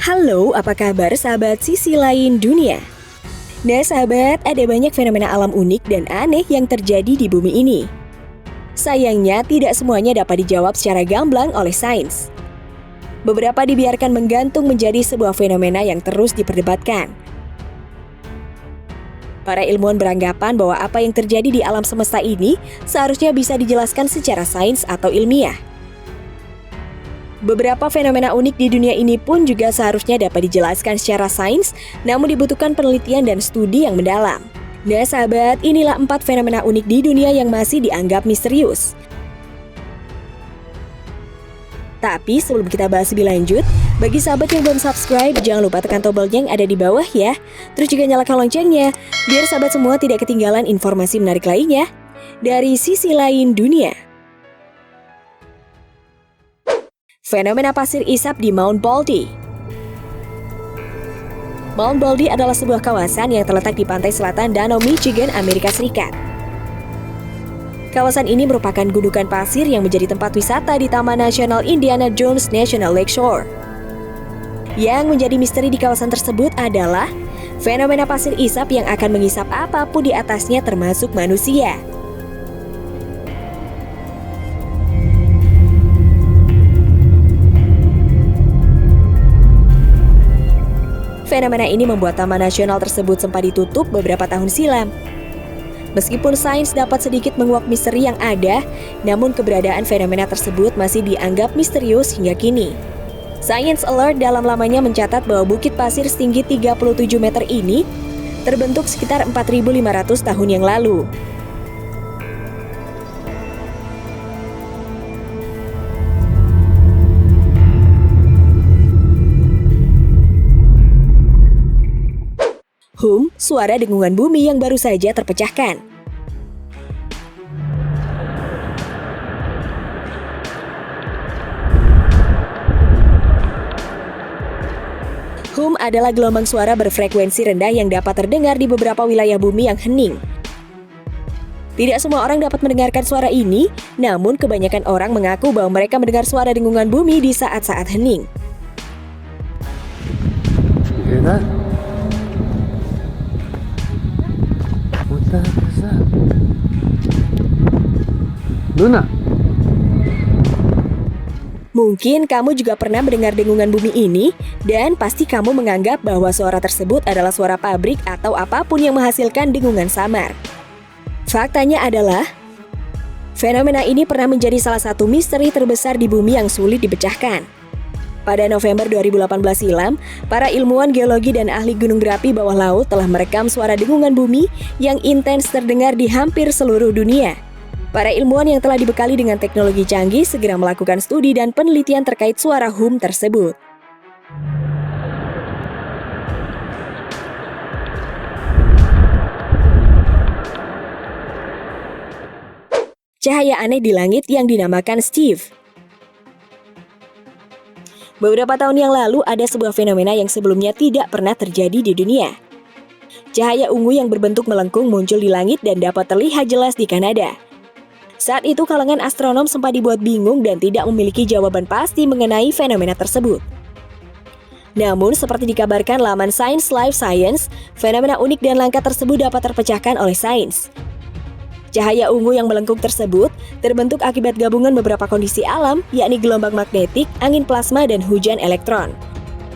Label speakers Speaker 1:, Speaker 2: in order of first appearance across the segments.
Speaker 1: Halo, apa kabar sahabat sisi lain dunia? Nah sahabat, ada banyak fenomena alam unik dan aneh yang terjadi di bumi ini. Sayangnya, tidak semuanya dapat dijawab secara gamblang oleh sains. Beberapa dibiarkan menggantung menjadi sebuah fenomena yang terus diperdebatkan. Para ilmuwan beranggapan bahwa apa yang terjadi di alam semesta ini seharusnya bisa dijelaskan secara sains atau ilmiah. Beberapa fenomena unik di dunia ini pun juga seharusnya dapat dijelaskan secara sains, namun dibutuhkan penelitian dan studi yang mendalam. Nah sahabat, inilah 4 fenomena unik di dunia yang masih dianggap misterius. Tapi sebelum kita bahas lebih lanjut, bagi sahabat yang belum subscribe, jangan lupa tekan tombolnya yang ada di bawah ya. Terus juga nyalakan loncengnya, biar sahabat semua tidak ketinggalan informasi menarik lainnya dari sisi lain dunia. Fenomena pasir isap di Mount Baldy. Mount Baldy adalah sebuah kawasan yang terletak di pantai selatan Danau Michigan, Amerika Serikat. Kawasan ini merupakan gundukan pasir yang menjadi tempat wisata di Taman Nasional Indiana Jones National Lakeshore. Yang menjadi misteri di kawasan tersebut adalah fenomena pasir isap yang akan mengisap apapun di atasnya termasuk manusia. Fenomena ini membuat Taman Nasional tersebut sempat ditutup beberapa tahun silam. Meskipun sains dapat sedikit menguak misteri yang ada, namun keberadaan fenomena tersebut masih dianggap misterius hingga kini. Science Alert dalam lamanya mencatat bahwa bukit pasir setinggi 37 meter ini terbentuk sekitar 4.500 tahun yang lalu. Suara dengungan bumi yang baru saja terpecahkan. Adalah gelombang suara berfrekuensi rendah yang dapat terdengar di beberapa wilayah bumi yang hening. Tidak semua orang dapat mendengarkan suara ini, namun kebanyakan orang mengaku bahwa mereka mendengar suara dengungan bumi di saat-saat hening.
Speaker 2: Luna.
Speaker 1: Mungkin kamu juga pernah mendengar dengungan bumi ini, dan pasti kamu menganggap bahwa suara tersebut adalah suara pabrik atau apapun yang menghasilkan dengungan samar. Faktanya adalah, fenomena ini pernah menjadi salah satu misteri terbesar di bumi yang sulit dipecahkan. Pada November 2018 silam, para ilmuwan geologi dan ahli gunung berapi bawah laut telah merekam suara dengungan bumi yang intens terdengar di hampir seluruh dunia. Para ilmuwan yang telah dibekali dengan teknologi canggih segera melakukan studi dan penelitian terkait suara tersebut. Cahaya aneh di langit yang dinamakan Steve. Beberapa tahun yang lalu ada sebuah fenomena yang sebelumnya tidak pernah terjadi di dunia. Cahaya ungu yang berbentuk melengkung muncul di langit dan dapat terlihat jelas di Kanada. Saat itu kalangan astronom sempat dibuat bingung dan tidak memiliki jawaban pasti mengenai fenomena tersebut. Namun seperti dikabarkan laman Science Life Science, fenomena unik dan langka tersebut dapat terpecahkan oleh sains. Cahaya ungu yang melengkung tersebut terbentuk akibat gabungan beberapa kondisi alam, yakni gelombang magnetik, angin plasma, dan hujan elektron.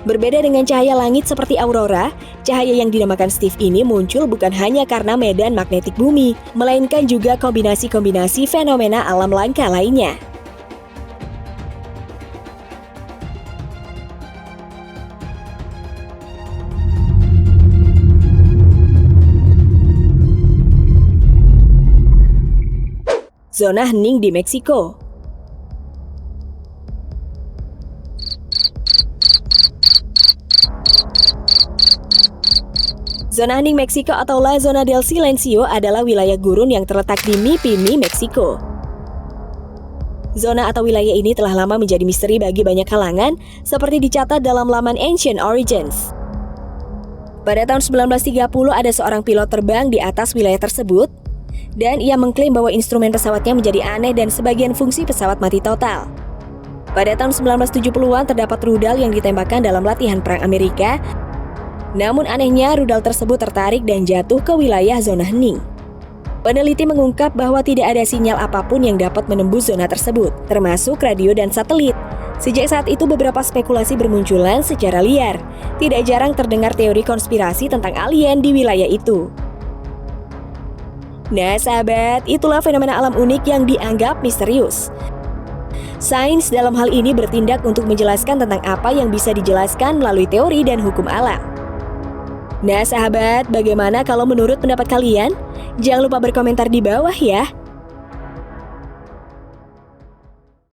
Speaker 1: Berbeda dengan cahaya langit seperti aurora, cahaya yang dinamakan Steve ini muncul bukan hanya karena medan magnetik bumi, melainkan juga kombinasi-kombinasi fenomena alam langka lainnya. Zona hening di Meksiko. Zona hening Meksiko atau La Zona del Silencio adalah wilayah gurun yang terletak di Mipimi, Meksiko. Zona atau wilayah ini telah lama menjadi misteri bagi banyak kalangan, seperti dicatat dalam laman Ancient Origins. Pada tahun 1930 ada seorang pilot terbang di atas wilayah tersebut, dan ia mengklaim bahwa instrumen pesawatnya menjadi aneh dan sebagian fungsi pesawat mati total. Pada tahun 1970-an terdapat rudal yang ditembakkan dalam latihan perang Amerika. Namun anehnya rudal tersebut tertarik dan jatuh ke wilayah zona hening. Peneliti mengungkap bahwa tidak ada sinyal apapun yang dapat menembus zona tersebut, termasuk radio dan satelit. Sejak saat itu beberapa spekulasi bermunculan secara liar. Tidak jarang terdengar teori konspirasi tentang alien di wilayah itu. Nah sahabat, itulah fenomena alam unik yang dianggap misterius. Sains dalam hal ini bertindak untuk menjelaskan tentang apa yang bisa dijelaskan melalui teori dan hukum alam. Nah sahabat, bagaimana kalau menurut pendapat kalian? Jangan lupa berkomentar di bawah ya.